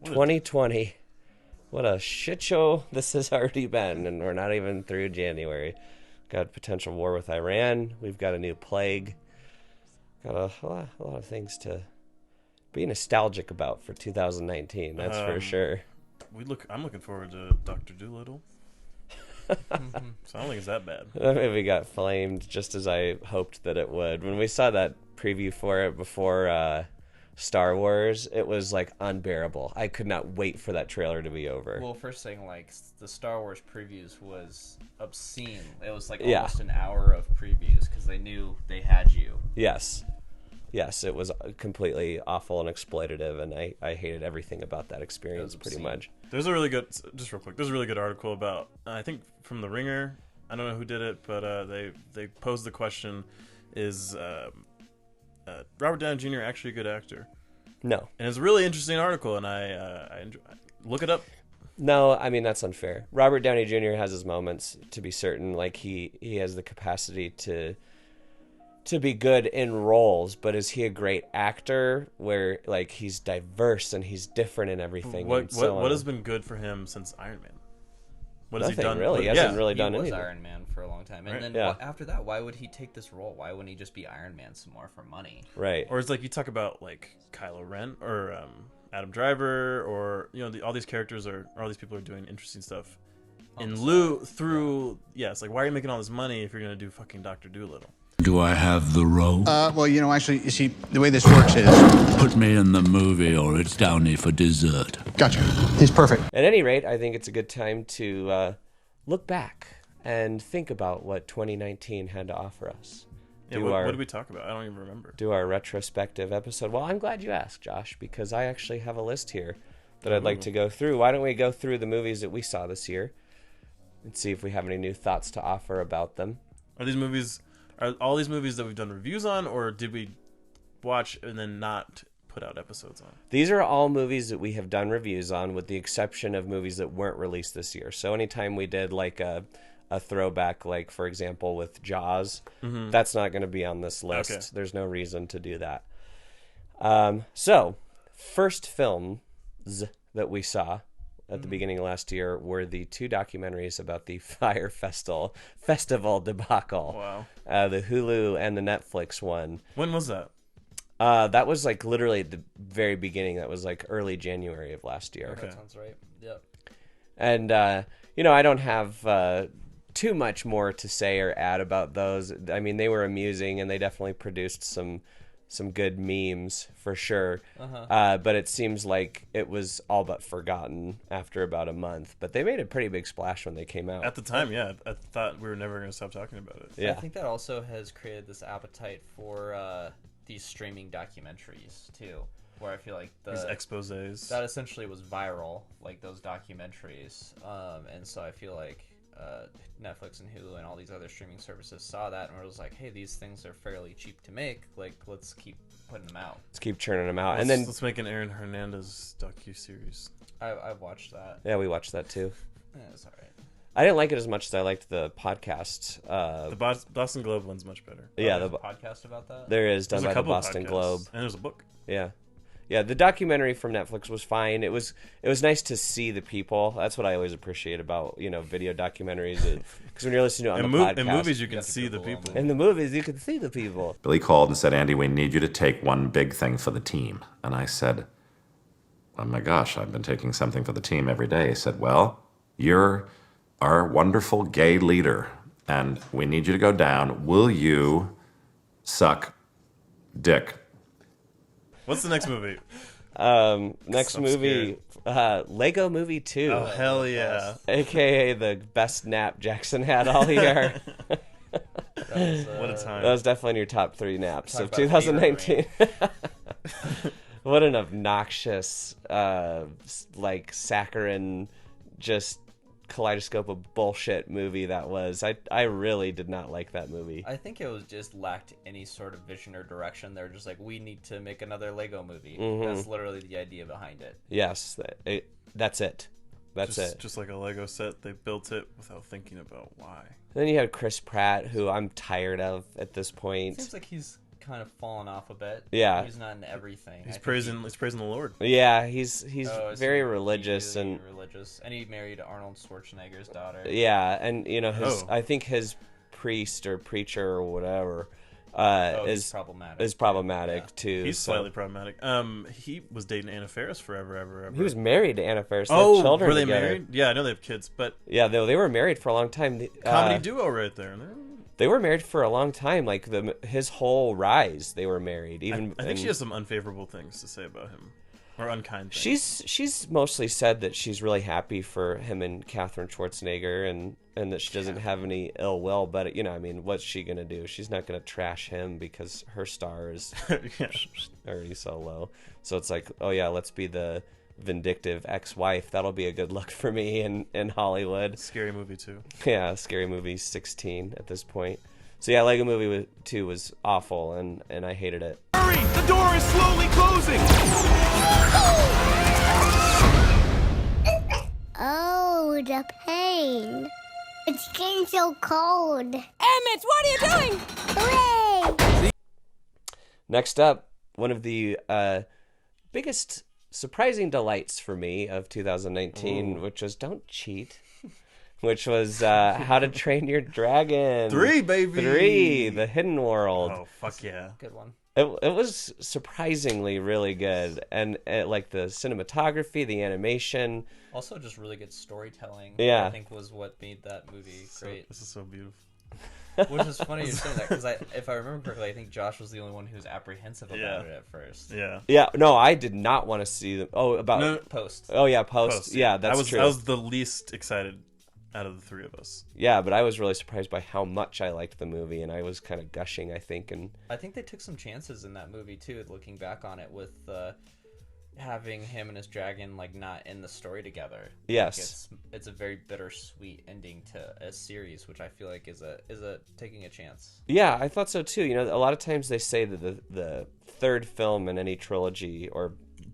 2020. What a shit show this has already been, and we're not even through January. Got potential war with Iran. We've got a new plague. Got a lot of things to be nostalgic about for 2019. That's for sure. I'm looking forward to Dr. Dolittle. So I don't think it's that bad. We got flamed just as I hoped that it would. When we saw that preview for it before Star Wars, it was like unbearable. I could not wait for that trailer to be over. Well, first thing, like, the Star Wars previews was obscene. It was like almost an hour of previews because they knew they had you. Yes, it was completely awful and exploitative, and I hated everything about that experience pretty much. There's a really good, just real quick, there's a really good article about, I think from The Ringer, I don't know who did it, but they posed the question, is Robert Downey Jr. actually a good actor? No. And it's a really interesting article, and I enjoy, look it up. No, I mean, that's unfair. Robert Downey Jr. has his moments, to be certain. Like, he has the capacity to be good in roles, but is he a great actor where, like, he's diverse and he's different in everything? What has been good for him since Iron Man? What has Nothing, he done? Really. He hasn't really done anything. He anything. was Iron Man for a long time. And then after that, why would he take this role? Why wouldn't he just be Iron Man some more for money? Right. Or it's like you talk about, like, Kylo Ren or Adam Driver, or, you know, all these characters all these people are doing interesting stuff. It's like, why are you making all this money if you're going to do fucking Dr. Dolittle? Do I have the role? Well, you know, actually, you see, the way this works is... Put me in the movie or it's Downey for dessert. Gotcha. He's perfect. At any rate, I think it's a good time to look back and think about what 2019 had to offer us. Yeah, what did we talk about? I don't even remember. Do our retrospective episode. Well, I'm glad you asked, Josh, because I actually have a list here that I'd like to go through. Why don't we go through the movies that we saw this year and see if we have any new thoughts to offer about them? Are all these movies that we've done reviews on, or did we watch and then not put out episodes on? These are all movies that we have done reviews on, with the exception of movies that weren't released this year. So anytime we did like a throwback, like, for example, with Jaws, that's not going to be on this list. Okay. There's no reason to do that. So, first films that we saw at the beginning of last year were the two documentaries about the Fyre Festival debacle. Wow. The Hulu and the Netflix one. When was that? That was like literally at the very beginning. That was like early January of last year. Okay. That sounds right. Yep. And, I don't have too much more to say or add about those. I mean, they were amusing, and they definitely produced some good memes for sure. But it seems like it was all but forgotten after about a month. But they made a pretty big splash when they came out. At the time, yeah. I thought we were never going to stop talking about it. Yeah. I think that also has created this appetite for these streaming documentaries, too. Where I feel like these exposés. That essentially was viral, like those documentaries. And so I feel like Netflix and Hulu and all these other streaming services saw that and was like, hey, these things are fairly cheap to make. Like, let's keep putting them out. Let's keep churning them out. Let's make an Aaron Hernandez docu-series. I've watched that. Yeah, we watched that too. Yeah, it's all right. I didn't like it as much as I liked the podcast. The Boston Globe one's much better. Yeah, there's a podcast about that? There is, done by the Boston Globe. And there's a book. Yeah. Yeah, the documentary from Netflix was fine. It was nice to see the people. That's what I always appreciate about, video documentaries. Because when you're listening to it on the podcast... In movies, you can see the people. In the movies, you can see the people. Billy called and said, Andy, we need you to take one big thing for the team. And I said, oh my gosh, I've been taking something for the team every day. He said, well, you're our wonderful gay leader, and we need you to go down. Will you suck dick? What's the next movie? Next movie, Lego Movie 2. Oh, hell yeah. AKA the best nap Jackson had all year. What a time. That was definitely in your top 3 naps of 2019. What an obnoxious, saccharine, just kaleidoscope of bullshit movie that was. I really did not like that movie. I think it was just lacked any sort of vision or direction. They're just like, we need to make another Lego movie. That's literally the idea behind it. Yes, that's it. That's it. Just like a Lego set, they built it without thinking about why. Then you had Chris Pratt, who I'm tired of at this point. It seems like he's kind of fallen off a bit. Yeah. He's not in everything. He's praising the Lord. Yeah, he's Is very he religious really and religious, and he married Arnold Schwarzenegger's daughter. yeah, and you know I think his priest or preacher or whatever is problematic too. He's slightly problematic. He was dating Anna Faris forever. He was married to Anna Faris. They have children were they together. married? Yeah, I know they have kids, but yeah, they were married for a long time. Comedy duo right there. They were married for a long time. Like his whole rise, they were married. Even I think she has some unfavorable things to say about him, or unkind things. She's mostly said that she's really happy for him and Katherine Schwarzenegger, and that she doesn't have any ill will. But you know, I mean, what's she gonna do? She's not gonna trash him because her star is already so low. So it's like, oh yeah, let's be the vindictive ex-wife. That'll be a good look for me in Hollywood. Scary Movie 2. Yeah, Scary Movie 16 at this point. So yeah, Lego Movie 2 was awful, and I hated it. Hurry! The door is slowly closing! Oh, the pain. It's getting so cold. Emmett, what are you doing? Hooray! Next up, one of the biggest surprising delights for me of 2019, which was Don't Cheat, which was How to Train Your Dragon 3, baby! 3, The Hidden World. Oh, fuck yeah. Good one. It was surprisingly really good, and like the cinematography, the animation. Also, just really good storytelling. Yeah. I think was what made that movie great. This is so beautiful. Which is funny you're saying that, because if I remember correctly, I think Josh was the only one who was apprehensive about it at first. Yeah. Yeah, no, I did not want to see them. Oh, about Post. Oh yeah, post. Yeah, that's true. I was the least excited out of the three of us. Yeah, but I was really surprised by how much I liked the movie, and I was kind of gushing, I think. And I think they took some chances in that movie too, looking back on it, with having him and his dragon like not in the story together. Yes, like it's a very bittersweet ending to a series, which I feel like is a taking a chance. Yeah, I thought so too. You know, a lot of times they say that the third film in any trilogy or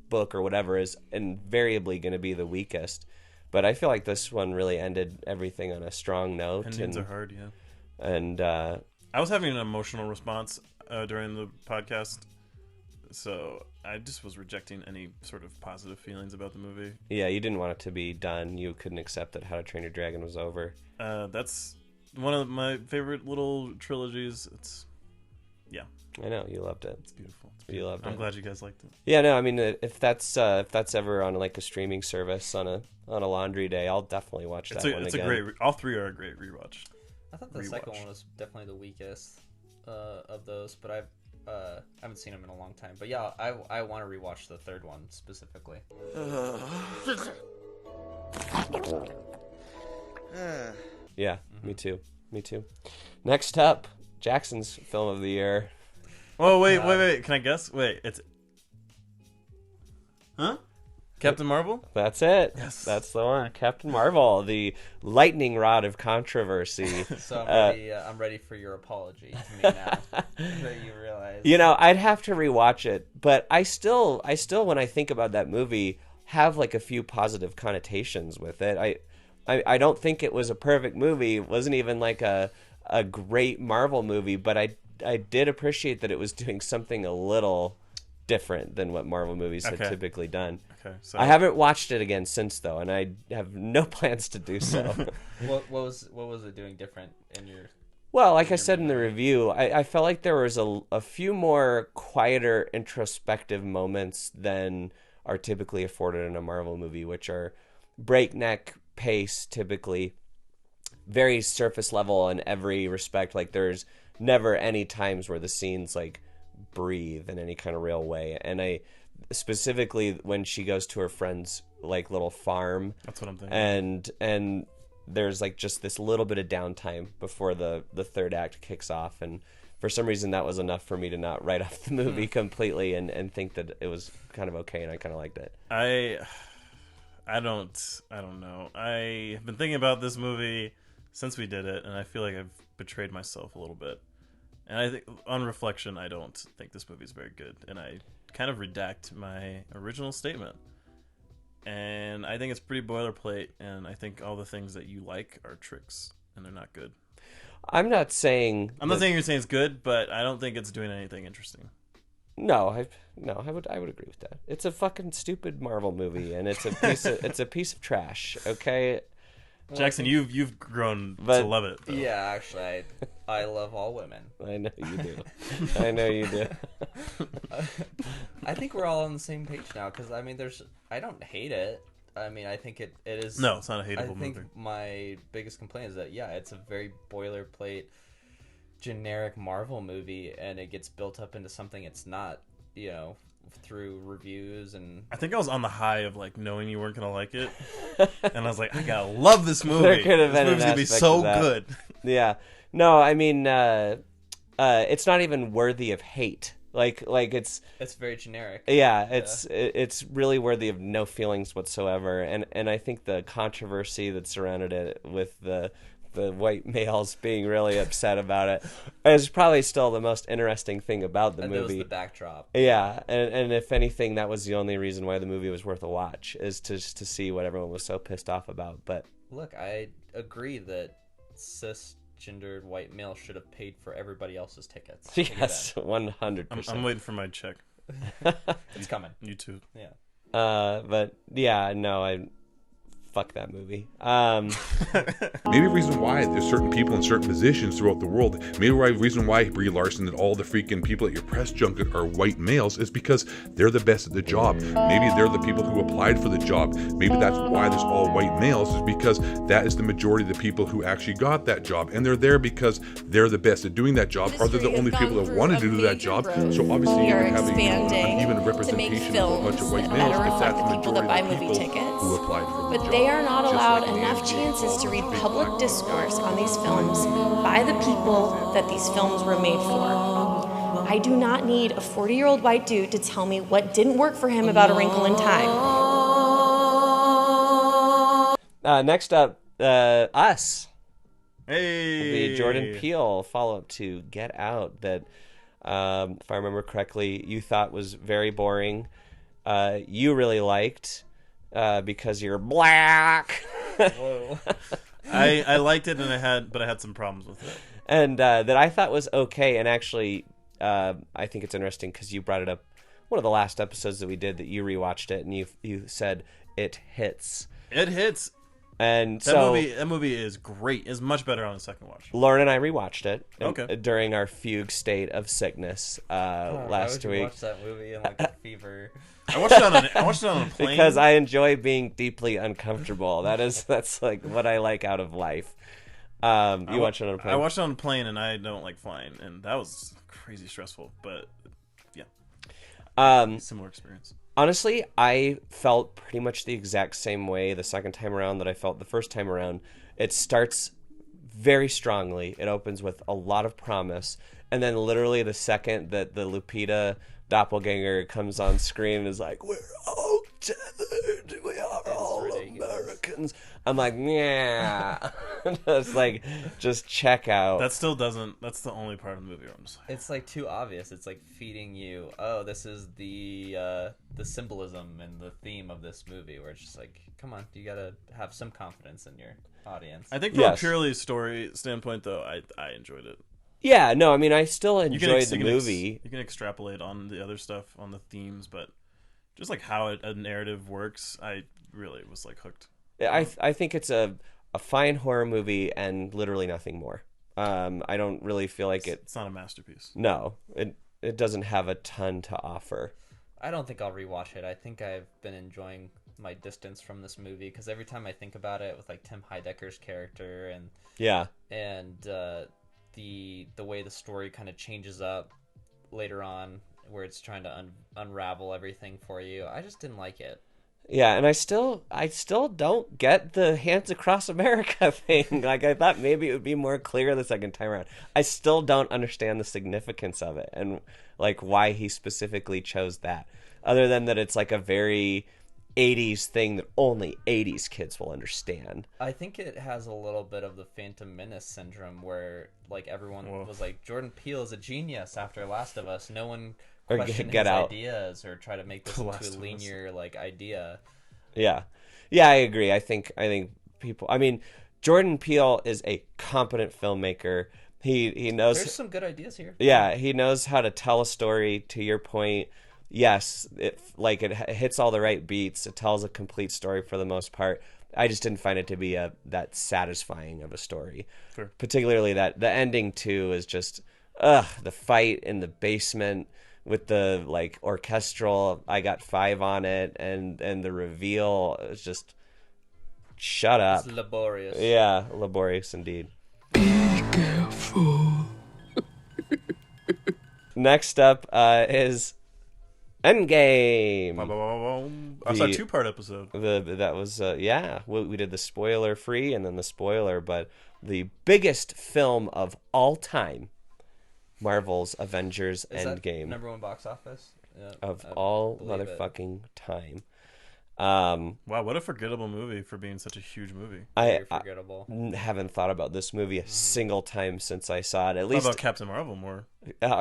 book or whatever is invariably going to be the weakest. But I feel like this one really ended everything on a strong note. Endings are hard, yeah. And I was having an emotional response during the podcast, so I just was rejecting any sort of positive feelings about the movie. Yeah, you didn't want it to be done. You couldn't accept that How to Train Your Dragon was over. That's one of my favorite little trilogies. Yeah. I know, you loved it. It's beautiful. You loved it. I'm glad you guys liked it. Yeah, no, I mean, if that's ever on like a streaming service on a laundry day, I'll definitely watch that one again. It's a great. All three are a great rewatch. I thought the second one was definitely the weakest of those, but I haven't seen them in a long time. But yeah, I want to rewatch the third one specifically. Yeah, me too. Next up, Jackson's film of the year. Oh wait! Can I guess? Wait, it's Captain Marvel. That's it. Yes, that's the one. Captain Marvel, the lightning rod of controversy. So I'm ready for your apology to me now that you realize. You know, I'd have to rewatch it, but I still, when I think about that movie, have like a few positive connotations with it. I don't think it was a perfect movie. It wasn't even like a great Marvel movie, but I did appreciate that it was doing something a little different than what Marvel movies had typically done. Okay, so I haven't watched it again since though, and I have no plans to do so. What was it doing different in your? Well, like I said in the review, I felt like there was a few more quieter, introspective moments than are typically afforded in a Marvel movie, which are breakneck pace, typically very surface level in every respect. Like there's never any times where the scenes like breathe in any kind of real way. And I specifically when she goes to her friend's like little farm, that's what I'm thinking. And there's like just this little bit of downtime before the third act kicks off, and for some reason that was enough for me to not write off the movie completely and think that it was kind of okay, and I kind of liked it. I don't know. I've been thinking about this movie since we did it, and I feel like I've betrayed myself a little bit. And I think, on reflection, I don't think this movie is very good, and I kind of redact my original statement. And I think it's pretty boilerplate, and I think all the things that you like are tricks, and they're not good. I'm not saying I'm not saying you're saying it's good, but I don't think it's doing anything interesting. No, I would agree with that. It's a fucking stupid Marvel movie, and it's a piece of trash. Okay, Jackson, you've grown to love it, though. Yeah, actually, I love all women. I know you do. I know you do. I think we're all on the same page now, because I mean, I don't hate it. I mean, I think it is. No, it's not a hateable movie. I think movie. my biggest complaint is that it's a very boilerplate, generic Marvel movie, and it gets built up into something it's not. Through reviews and. I think I was on the high of like knowing you weren't gonna like it, and I was like, I gotta love this movie. There could have this been movie's an gonna be aspect so of that. good. Yeah. No, I mean, it's not even worthy of hate. Like it's very generic. Yeah, it's really worthy of no feelings whatsoever, and I think the controversy that surrounded it with the white males being really upset about it is probably still the most interesting thing about the movie. That was the backdrop. Yeah, and if anything, that was the only reason why the movie was worth a watch, is to see what everyone was so pissed off about. But look, I agree that cisgendered white males should have paid for everybody else's tickets. Yes, 100%. I'm waiting for my check. It's coming. You too. Yeah. But yeah, no, fuck that movie. Maybe the reason why there's certain people in certain positions throughout the world, maybe the reason why Brie Larson and all the freaking people at your press junket are white males is because they're the best at the job. Maybe they're the people who applied for the job. Maybe that's why there's all white males, is because that is the majority of the people who actually got that job, and they're there because they're the best at doing that job, or they're the only people that wanted to do that job. So obviously you can have an even representation of a bunch of white males if that's the majority of the people who applied for the job. But they are not allowed enough chances to read public discourse on these films by the people that these films were made for. I do not need a 40-year-old white dude to tell me what didn't work for him about A Wrinkle in Time. Next up, Us. Hey! The Jordan Peele follow-up to Get Out that, if I remember correctly, you thought was very boring. You really liked because you're black. Whoa. I liked it, and I had some problems with it. And that I thought was okay, and actually, I think it's interesting because you brought it up one of the last episodes that we did, that you rewatched it, and you said it hits. It hits. And that movie is great. It's much better on the second watch. Lauren and I rewatched it during our fugue state of sickness last week. I watched that movie in like a fever. I watched it on a plane because I enjoy being deeply uncomfortable. That's like what I like out of life. You watched it on a plane. I watched it on a plane, and I don't like flying, and that was crazy stressful. But yeah, similar experience. Honestly, I felt pretty much the exact same way the second time around that I felt the first time around. It starts very strongly. It opens with a lot of promise, and then literally the second that the Lupita doppelganger comes on screen and is like, "We're all tethered. We are all Americans." I'm like, yeah. just check out. That still doesn't. That's the only part of the movie where I'm just like, it's like too obvious. It's like feeding you. Oh, this is the symbolism and the theme of this movie. Where it's just like, come on, you gotta have some confidence in your audience. I think from a purely story standpoint, though, I enjoyed it. Yeah, no, I mean, I still enjoyed the movie. You can extrapolate on the other stuff, on the themes, but just like how a narrative works, I really was like hooked. I think it's a fine horror movie and literally nothing more. I don't really feel like it's not a masterpiece. No, it doesn't have a ton to offer. I don't think I'll rewatch it. I think I've been enjoying my distance from this movie because every time I think about it with like Tim Heidecker's character and the way the story kind of changes up later on, where it's trying to unravel everything for you, I just didn't like it. Yeah, and I still don't get the Hands Across America thing. Like, I thought maybe it would be more clear the second time around. I still don't understand the significance of it and like why he specifically chose that, other than that it's like a very 80s thing that only 80s kids will understand. I think it has a little bit of the Phantom Menace syndrome where like everyone was like, Jordan Peele is a genius after Last of Us. No one questioned his ideas or try to make this into a linear like idea. Yeah, I agree. I think people, I mean, Jordan Peele is a competent filmmaker. He knows. There's some good ideas here. Yeah, he knows how to tell a story. To your point, yes, it hits all the right beats. It tells a complete story for the most part. I just didn't find it to be that satisfying of a story. Sure. Particularly that the ending too is just the fight in the basement with the like orchestral. I got 5 on it, and the reveal is just shut up. It's laborious. Yeah, laborious indeed. Be careful. Next up is Endgame. I saw a 2-part episode. That was we did the spoiler free and then the spoiler, but the biggest film of all time, Marvel's Avengers Endgame. That #1 box office? Yeah, of I all believe motherfucking time. Wow, what a forgettable movie for being such a huge movie. Very forgettable. I haven't thought about this movie a single time since I saw it. At How least about Captain Marvel more?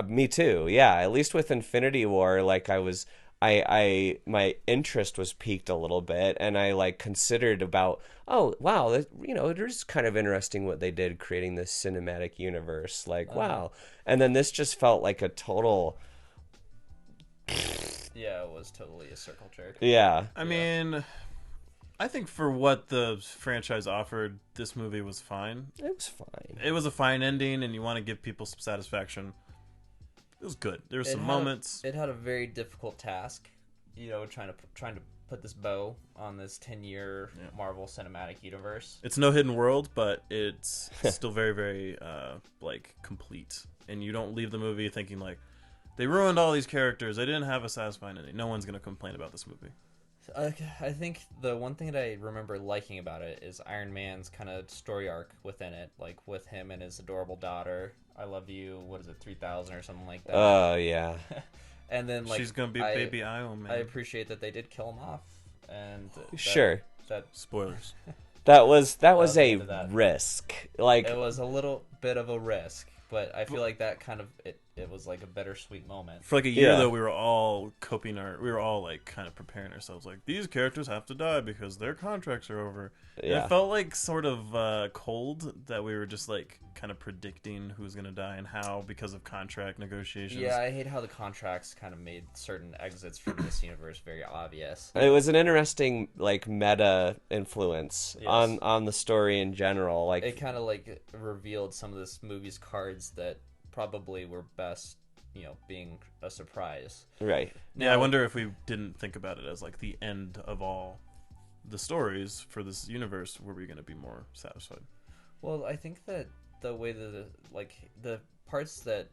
Me too. Yeah, at least with Infinity War, like my interest was piqued a little bit, and I like considered about, oh wow, it is kind of interesting what they did creating this cinematic universe. Like wow, and then this just felt like a total. Yeah, it was totally a circle jerk. Yeah. I mean, I think for what the franchise offered, this movie was fine. It was fine. It was a fine ending, and you want to give people some satisfaction. It was good. There were some moments. It had a very difficult task, trying to put this bow on this 10-year Marvel Cinematic Universe. It's no hidden world, but it's still very, very complete. And you don't leave the movie thinking like, they ruined all these characters. They didn't have a satisfying ending. No one's going to complain about this movie. I think the one thing that I remember liking about it is Iron Man's kind of story arc within it, like with him and his adorable daughter. I love you. What is it, 3000 or something like that? Oh yeah. And then like she's gonna be baby Iron Man. I appreciate that they did kill him off, and sure. That spoilers. That was a risk. Like it was a little bit of a risk, but I feel like that kind of it was like a bittersweet moment. For like a year though, we were all like kind of preparing ourselves like these characters have to die because their contracts are over. Yeah. It felt like sort of cold that we were just like kind of predicting who's gonna die and how because of contract negotiations. Yeah, I hate how the contracts kind of made certain exits from this universe very obvious. It was an interesting like meta influence on the story in general. Like it kind of like revealed some of this movie's cards that probably were best, being a surprise. Right. Now, I wonder if we didn't think about it as like the end of all the stories for this universe, were we going to be more satisfied? Well, I think that the way that the parts that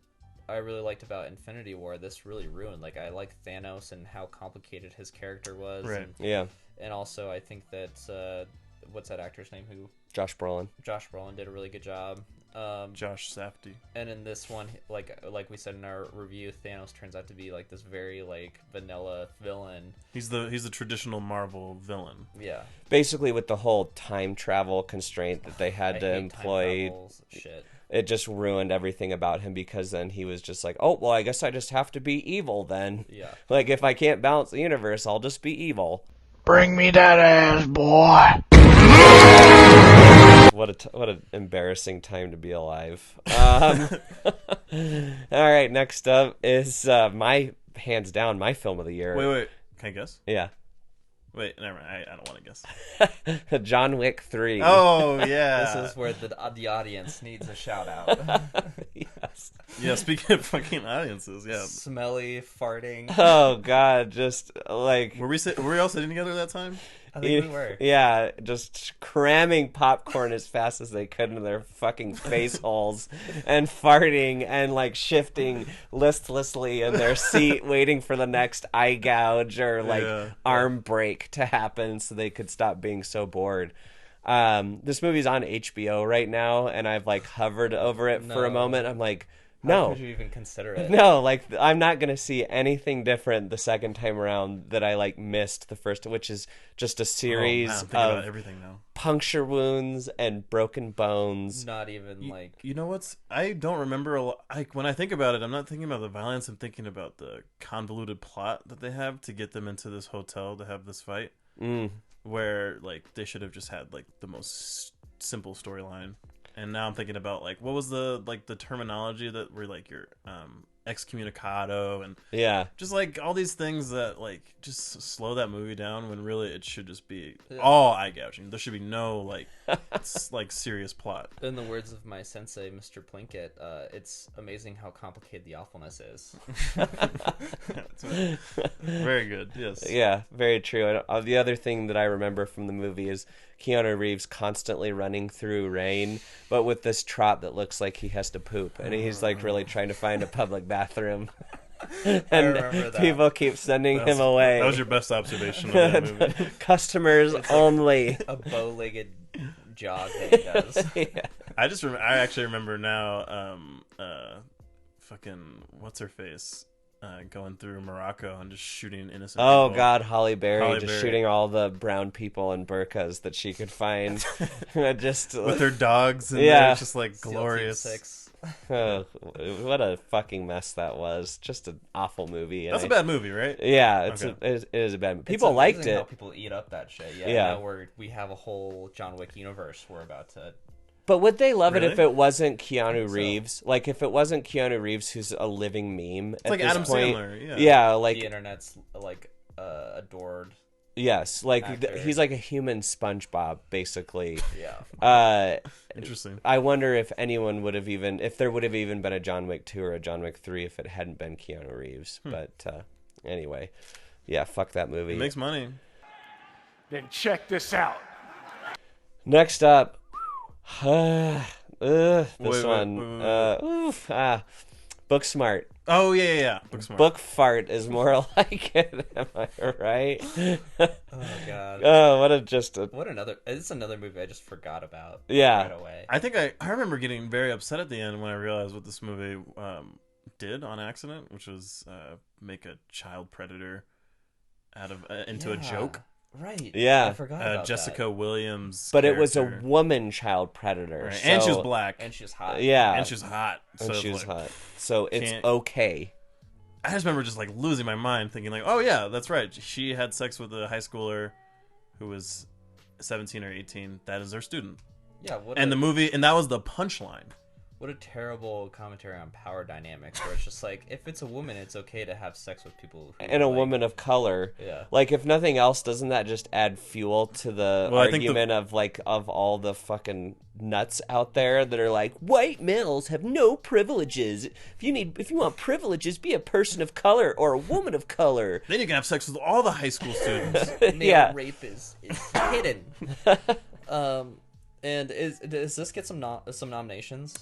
I really liked about Infinity War, this really ruined. Like I like Thanos and how complicated his character was. Right. And also I think that what's that actor's name who? Josh Brolin. Josh Brolin did a really good job. Josh Safdie. And in this one, like we said in our review, Thanos turns out to be like this very like vanilla villain. He's the traditional Marvel villain. Yeah. Basically, with the whole time travel constraint that they had to employ, it just ruined everything about him because then he was just like, oh well, I guess I just have to be evil then. Yeah. Like if I can't balance the universe, I'll just be evil. Bring me that ass, boy. What an embarrassing time to be alive. All right, next up is my hands down my film of the year. Wait, can I guess? Yeah. Wait, never mind. I don't want to guess. John Wick 3. Oh yeah. This is where the audience needs a shout out. Yes. Yeah, speaking of fucking audiences, yeah. Smelly, farting. Oh god, just like were we all sitting together that time? I think we were. Yeah, just cramming popcorn as fast as they could into their fucking face holes and farting and like shifting listlessly in their seat waiting for the next eye gouge or like arm break to happen so they could stop being so bored. This movie's on HBO right now and I've like hovered over it for a moment. I'm like, no. How could you even consider it? No, like I'm not gonna see anything different the second time around that I like missed the first, which is just a series of everything now. Puncture wounds and broken bones. Not even like you know what's I don't remember a lot. When I think about it, I'm not thinking about the violence. I'm thinking about the convoluted plot that they have to get them into this hotel to have this fight. Where like they should have just had like the most simple storyline. And now I'm thinking about like what was the terminology that were like your excommunicado and just like all these things that like just slow that movie down when really it should just be all eye gouging. There should be no like like serious plot. In the words of my sensei, Mr. Plinkett, it's amazing how complicated the awfulness is. Very good. Yes. Yeah, very true. And the other thing that I remember from the movie is Keanu Reeves constantly running through rain, but with this trot that looks like he has to poop, and he's like really trying to find a public bathroom. And people keep sending him away. That was your best observation of that movie. Customers only. A bow-legged jog that he does. Yeah. I actually remember now. Fucking what's her face? Going through Morocco and just shooting innocent people. God, Halle Berry shooting all the brown people in burqas that she could find. Just with her dogs and it's just like glorious. Oh, what a fucking mess that was. Just an awful movie. That's a bad movie, right? Yeah, it is a bad movie. People liked it. How people eat up that shit. Yeah. Now we have a whole John Wick universe we're about to... But would they love it if it wasn't Keanu Reeves? Like, if it wasn't Keanu Reeves, who's a living meme at like this Adam point? Sandler, yeah, like the internet's like adored. Yes, like he's like a human SpongeBob, basically. Yeah. Interesting. I wonder if anyone would have if there would have even been a John Wick 2 or a John Wick 3 if it hadn't been Keanu Reeves. But anyway, yeah, fuck that movie. It makes money. Then check this out. Next up. This Wait. Booksmart. Oh yeah. Booksmart. Book fart is more like it. Am I right? Oh god. Oh, it's another movie I just forgot about. Yeah. Right away. I think I remember getting very upset at the end when I realized what this movie did on accident, which was make a child predator out of into a joke. Right. Yeah. I forgot about Jessica that. Williams. But character. it was a woman child predator. Right. So, and she was black. And she was hot. Yeah. And she was hot. And So she was like, hot. So it's okay. I just remember just like losing my mind thinking like, oh yeah, that's right. She had sex with a high schooler who was 17 or 18. That is her student. Yeah. The movie, and that was the punchline. What a terrible commentary on power dynamics, where it's just like, if it's a woman, it's okay to have sex with people who and a woman of color. Yeah. Like, if nothing else, doesn't that just add fuel to the argument of all the fucking nuts out there that are like, white males have no privileges. If you want privileges, be a person of color or a woman of color. Then you can have sex with all the high school students. Male rape is hidden. And does this get some nominations?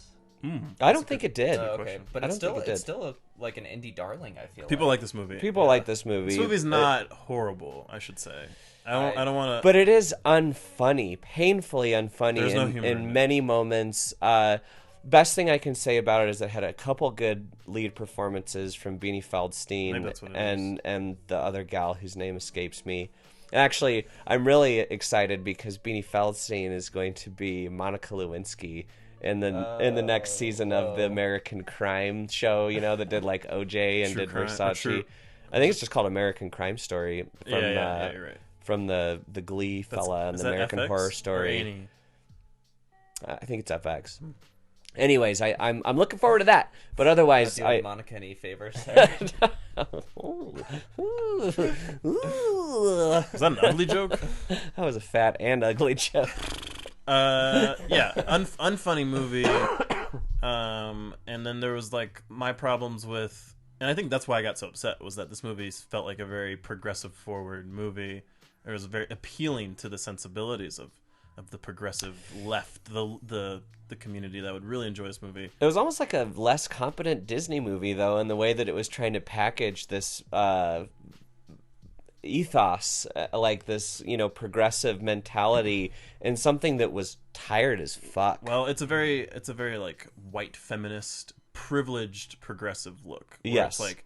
I don't think it did. Okay, but it's still like an indie darling. I feel people like this movie. People like this movie. This movie's not horrible, I should say. I don't want to. But it is unfunny, painfully unfunny. There's no humor in many moments. Best thing I can say about it is it had a couple good lead performances from Beanie Feldstein and the other gal whose name escapes me. And actually, I'm really excited because Beanie Feldstein is going to be Monica Lewinsky in the next season of the American Crime show, that did like OJ and did Versace. I think it's just called American Crime Story from you're right. from the Glee fella and the American FX Horror Story. or A&E? I think it's FX. Anyways, I'm looking forward to that. But otherwise, doing Monica any favors there. Was that an ugly joke? That was a fat and ugly joke. Unfunny movie. And then there was like my problems with, and I think that's why I got so upset, was that this movie felt like a very progressive forward movie. It was very appealing to the sensibilities of the progressive left, the community that would really enjoy this movie. It was almost like a less competent Disney movie, though, in the way that it was trying to package this ethos, like this, progressive mentality, in something that was tired as fuck. Well, it's a very like white feminist, privileged, progressive look. Yes, it's like,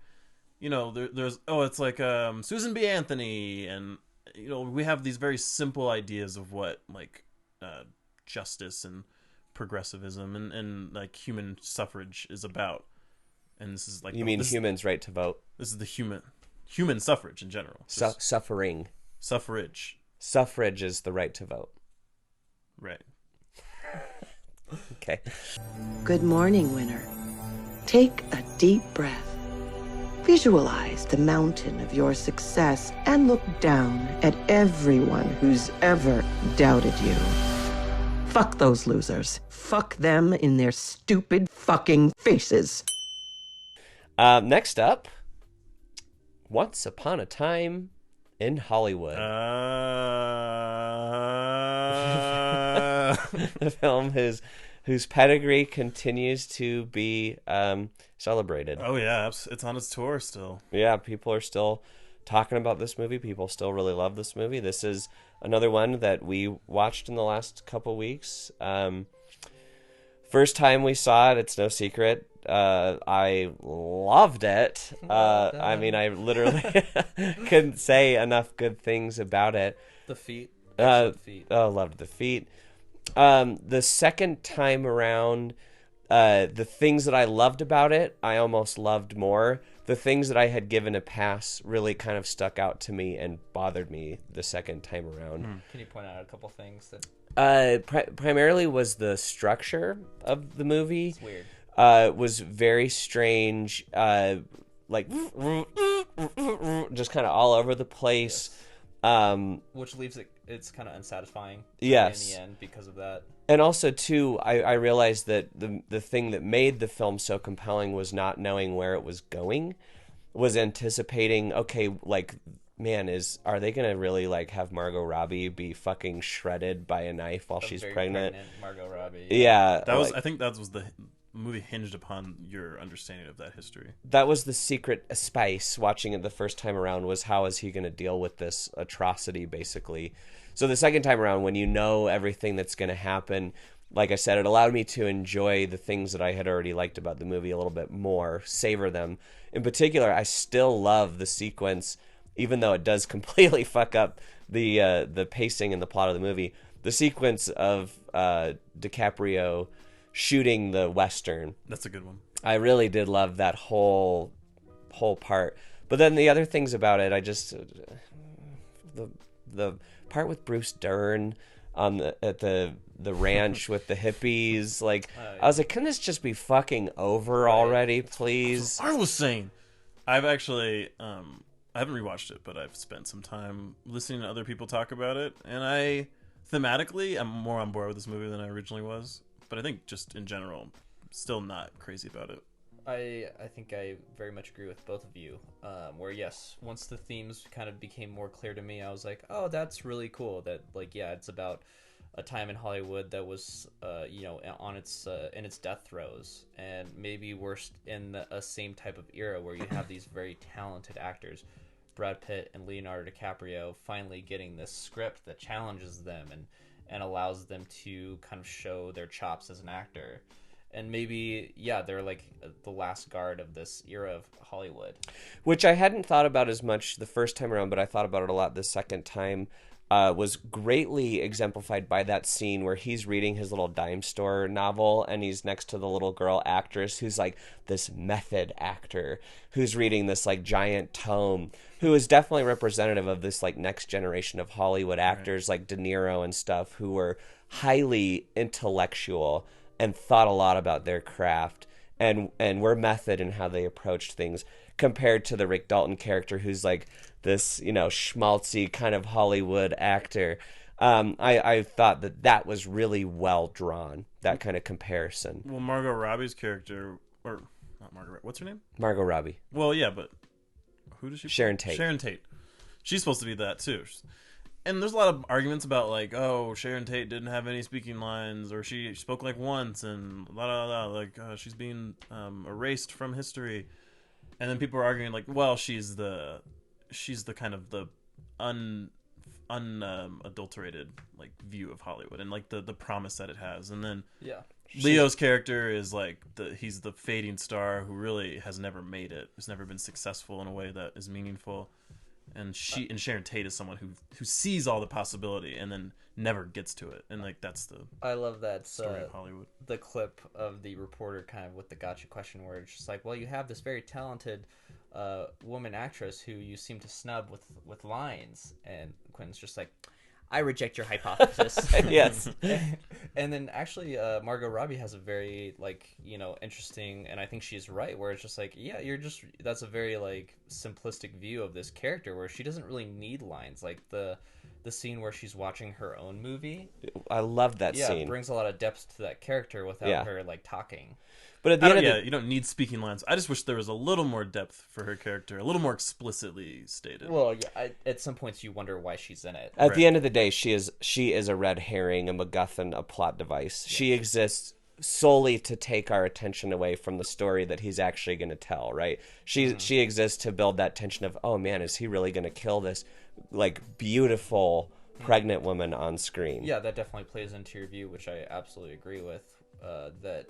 it's like Susan B. Anthony, and we have these very simple ideas of what like justice and progressivism and like human suffrage is about. And this is like humans' right to vote. This is the human suffrage in general. Suffering. Suffrage. Suffrage is the right to vote. Right. Okay. Good morning, winner. Take a deep breath. Visualize the mountain of your success and look down at everyone who's ever doubted you. Fuck those losers. Fuck them in their stupid fucking faces. Next up, Once Upon a Time in Hollywood. The film whose pedigree continues to be celebrated. Oh yeah, it's on its tour still. Yeah, people are still talking about this movie. People still really love this movie. This is another one that we watched in the last couple weeks. First time we saw it, it's no secret. I loved it. I mean, I literally couldn't say enough good things about it. The feet. Feet. Oh, loved the feet. The second time around, the things that I loved about it, I almost loved more. The things that I had given a pass really kind of stuck out to me and bothered me the second time around. Can you point out a couple things that? Primarily was the structure of the movie. It's weird. Was very strange. Like just kind of all over the place. Yes. Which leaves it's kind of unsatisfying. Yes. In the end, because of that. And also too, I realized that the thing that made the film so compelling was not knowing where it was going, was anticipating. Okay, like, man, are they gonna really like have Margot Robbie be fucking shredded by a knife while she's pregnant? Margot Robbie. Yeah, that was. I think that was the movie hinged upon your understanding of that history. That was the secret spice. Watching it the first time around was how is he gonna deal with this atrocity, basically. So the second time around, when you know everything that's gonna happen, like I said, it allowed me to enjoy the things that I had already liked about the movie a little bit more, savor them. In particular, I still love the sequence. Even though it does completely fuck up the pacing and the plot of the movie, the sequence of DiCaprio shooting the Western. That's a good one. I really did love that whole part. But then the other things about it, I just the part with Bruce Dern at the ranch with the hippies, like I was like, can this just be fucking over already, please? I was saying, I've actually I haven't rewatched it, but I've spent some time listening to other people talk about it, and thematically, I'm more on board with this movie than I originally was. But I think just in general, still not crazy about it. I think I very much agree with both of you. Where yes, once the themes kind of became more clear to me, I was like, oh, that's really cool. That like it's about a time in Hollywood that was on its in its death throes, and maybe we're in a same type of era where you have these very talented actors, Brad Pitt and Leonardo DiCaprio, finally getting this script that challenges them and allows them to kind of show their chops as an actor. And maybe, they're like the last guard of this era of Hollywood. Which I hadn't thought about as much the first time around, but I thought about it a lot the second time. Was greatly exemplified by that scene where he's reading his little dime store novel and he's next to the little girl actress who's like this method actor who's reading this like giant tome, who is definitely representative of this like next generation of Hollywood actors, like De Niro and stuff, who were highly intellectual and thought a lot about their craft and were method in how they approached things, compared to the Rick Dalton character who's like this, schmaltzy kind of Hollywood actor. I thought that was really well drawn, that kind of comparison. Well, Margot Robbie's character, or not Margot, what's her name? Margot Robbie. Well, yeah, but who does she play? Sharon Tate. Sharon Tate. She's supposed to be that too. And there's a lot of arguments about like, oh, Sharon Tate didn't have any speaking lines, or she spoke like once, and she's being erased from history. And then people are arguing like, well, she's the kind of the unadulterated like view of Hollywood and like the promise that it has. And then Leo's character is like he's the fading star who really has never made it, who's never been successful in a way that is meaningful. And Sharon Tate is someone who sees all the possibility and then never gets to it. And like that's I love that story of Hollywood. The clip of the reporter kind of with the gotcha question where it's just like, well, you have this very talented woman actress who you seem to snub with lines, and Quentin's just like, I reject your hypothesis. Yes. And then actually, Margot Robbie has a very interesting, and I think she's right, where it's just like, yeah, that's a very like simplistic view of this character where she doesn't really need lines. Like the scene where she's watching her own movie. I love that scene. Yeah, it brings a lot of depth to that character without her like talking. But at the end of you don't need speaking lines. I just wish there was a little more depth for her character, a little more explicitly stated. Well, yeah, at some points you wonder why she's in it. At the end of the day, she is a red herring, a MacGuffin, a plot device. Yes. She exists solely to take our attention away from the story that he's actually going to tell, right? She exists to build that tension of, oh man, is he really going to kill this like beautiful pregnant woman on screen? Yeah, that definitely plays into your view, which I absolutely agree with. That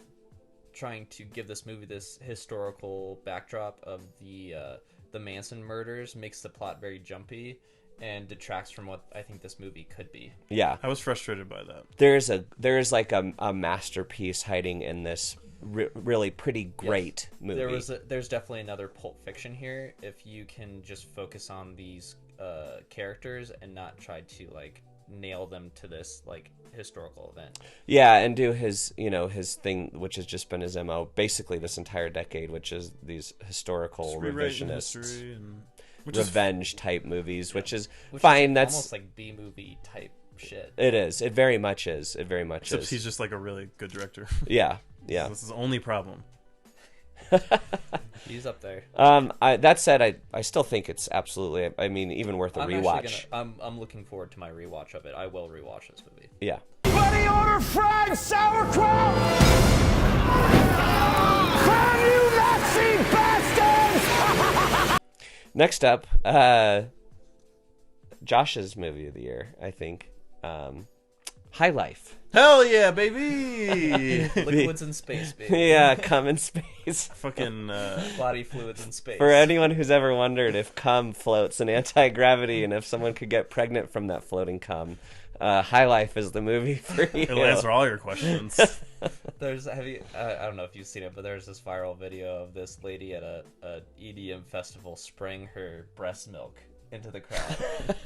trying to give this movie this historical backdrop of the Manson murders makes the plot very jumpy and detracts from what I think this movie could be. Yeah, I was frustrated by that. There's like a masterpiece hiding in this really pretty great movie. There's definitely another Pulp Fiction here if you can just focus on these characters and not try to like nail them to this like historical event. Yeah, and do his thing, which has just been his MO basically this entire decade, which is these historical revisionist revenge type movies, which is fine. That's almost like B-movie type shit. It is. It very much is. It very much Except is. He's just like a really good director. Yeah. This is the only problem. He's up there. That said, I still think it's absolutely, I mean, even worth a rewatch. I'm looking forward to my rewatch of it. I will rewatch this movie. Yeah. Buddy, order fried sauerkraut! Damn you Nazi bastards! Next up, Josh's movie of the year, I think. High Life. Hell yeah, baby! Liquids in space, baby. Yeah, cum in space. Fucking body fluids in space. For anyone who's ever wondered if cum floats in anti-gravity and if someone could get pregnant from that floating cum, High Life is the movie for you. It'll answer all your questions. I don't know if you've seen it, but there's this viral video of this lady at a EDM festival spraying her breast milk into the crowd,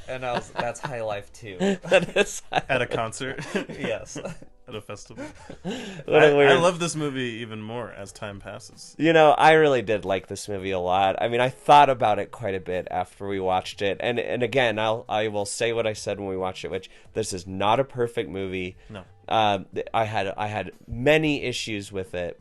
and that's High Life too. That is at a concert. Yes, at a festival. I love this movie even more as time passes. I really did like this movie a lot. I mean, I thought about it quite a bit after we watched it, and again, I will say what I said when we watched it, which this is not a perfect movie. No, I had many issues with it,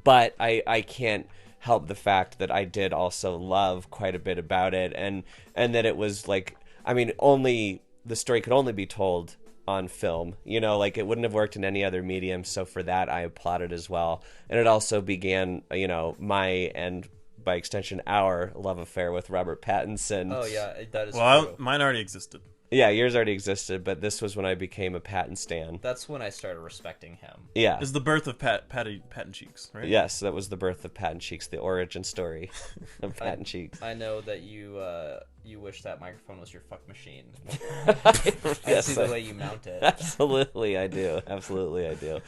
but I can't help the fact that I did also love quite a bit about it, and that it was like, I mean, the story could only be told on film, like it wouldn't have worked in any other medium, so for that I applaud it as well. And it also began my, and by extension our, love affair with Robert Pattinson. Oh yeah, that is true. Mine already existed. Yeah, yours already existed, but this was when I became a Patton stan. That's when I started respecting him. Yeah. It's the birth of Patton Cheeks, right? Yes, that was the birth of Patton Cheeks, the origin story of Patton Cheeks. I know that you wish that microphone was your fuck machine. I see the way you mount it. Absolutely, I do. Absolutely, I do.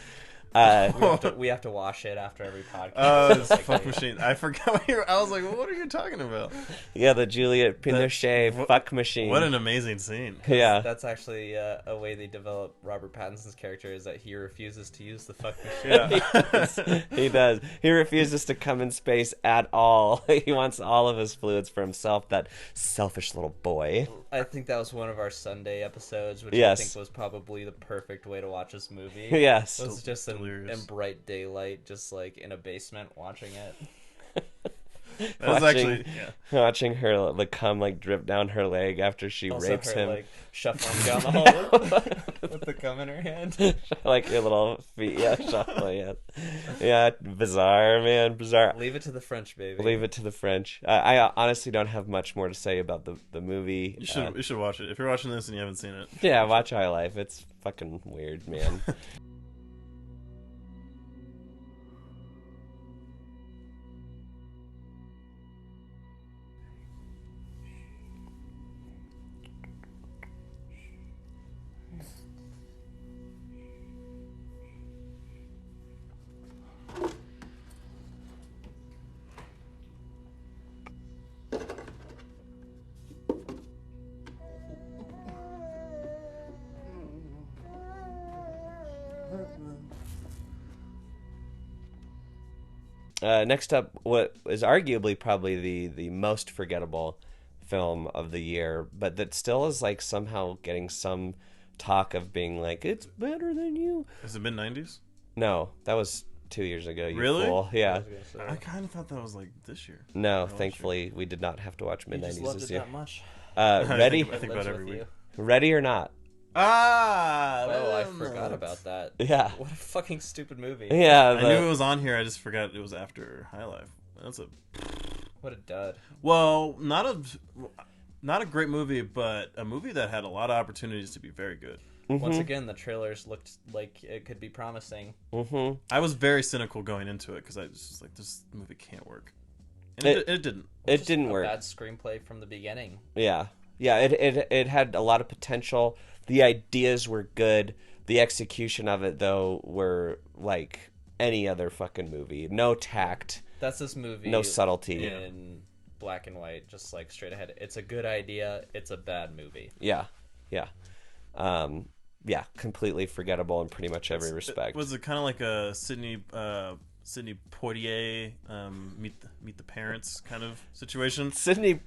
We have to wash it after every podcast. Oh, this fuck machine. I forgot I was like, what are you talking about? Yeah, the Juliette Pinochet fuck machine. What an amazing scene. Yeah. That's actually a way they develop Robert Pattinson's character, is that he refuses to use the fuck machine. Yeah. He does. He refuses to come in space at all. He wants all of his fluids for himself, that selfish little boy. I think that was one of our Sunday episodes, which yes. I think was probably the perfect way to watch this movie. Yes. It was just in bright daylight, just like in a basement watching it. Watching her the cum like drip down her leg after she also rapes her, him, like shuffling down the hall with the cum in her hand, like her little feet, shuffling. Yeah, bizarre, man, bizarre. Leave it to the French, baby. Leave it to the French. I honestly don't have much more to say about the movie. You should watch it if you're watching this and you haven't seen it. Yeah, watch High Life. It's fucking weird, man. Next up, what is arguably probably the most forgettable film of the year, but that still is like somehow getting some talk of being like, it's better than you. Has it been 90s? No, that was 2 years ago. You Really? fool. Yeah. I kind of thought that was like this year. No, thankfully we did not have to watch mid 90s this year. That much. Ready? I think about it every week. Ready or not? Oh, I forgot about that. Yeah. What a fucking stupid movie. Yeah. I knew it was on here. I just forgot it was after High Life. What a dud. Well, not a great movie, but a movie that had a lot of opportunities to be very good. Mm-hmm. Once again, the trailers looked like it could be promising. Mm-hmm. I was very cynical going into it because I was just like, this movie can't work. And it didn't. It didn't work. Bad screenplay from the beginning. Yeah. Yeah, it had a lot of potential. The ideas were good. The execution of it, though, were like any other fucking movie. No tact. That's this movie. No subtlety. In black and white, just like straight ahead. It's a good idea. It's a bad movie. Yeah. Yeah. Yeah, completely forgettable in pretty much every respect. Was it kind of like a Sidney Poitier meet the parents kind of situation? Sidney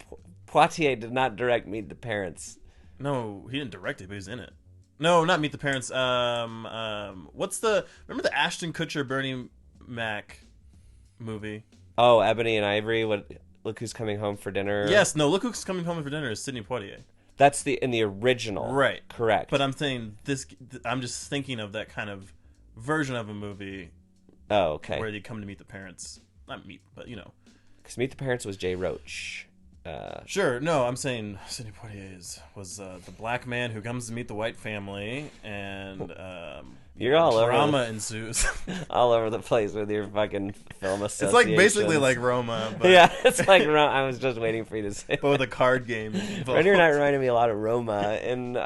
Poitier did not direct Meet the Parents. No, he didn't direct it, but he's in it. No, not Meet the Parents. What's remember the Ashton Kutcher Bernie Mac movie? Oh, Ebony and Ivory. Look Who's Coming Home for Dinner. Yes, no. Look Who's Coming Home for Dinner is Sidney Poitier. That's in the original. Right. Correct. But I'm saying I'm just thinking of that kind of version of a movie. Oh, okay. Where they come to meet the parents. Not meet, but you know. Because Meet the Parents was Jay Roach. Sure. No, I'm saying Sidney Poitier was the black man who comes to meet the white family, and you're all drama ensues. All over the place with your fucking film associations. It's like basically like Roma. But... yeah, it's like Roma. I was just waiting for you to say. But with a card game involved. Ready or Not reminded me a lot of Roma, and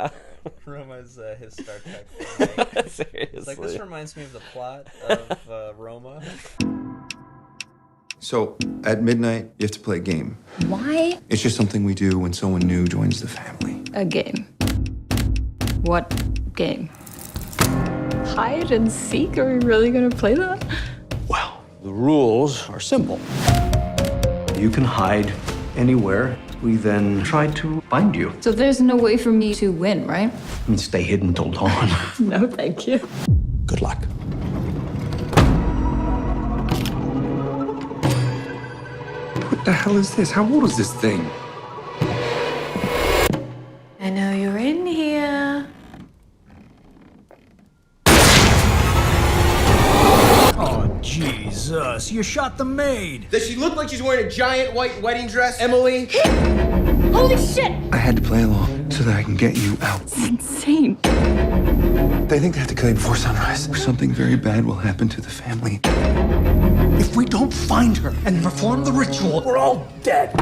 Roma's his Star Trek thing. Seriously. It's like, this reminds me of the plot of Roma. So, at midnight, you have to play a game. Why? It's just something we do when someone new joins the family. A game. What game? Hide and seek? Are we really gonna play that? Well, the rules are simple. You can hide anywhere. We then try to find you. So there's no way for me to win, right? I mean, stay hidden till dawn. No, thank you. Good luck. What the hell is this? How old is this thing? I know you're in here. Oh, Jesus. You shot the maid. Does she look like she's wearing a giant white wedding dress, Emily? Holy shit! I had to play along so that I can get you out. It's insane. They think they have to kill you before sunrise, or something very bad will happen to the family. If we don't find her and perform the ritual, we're all dead.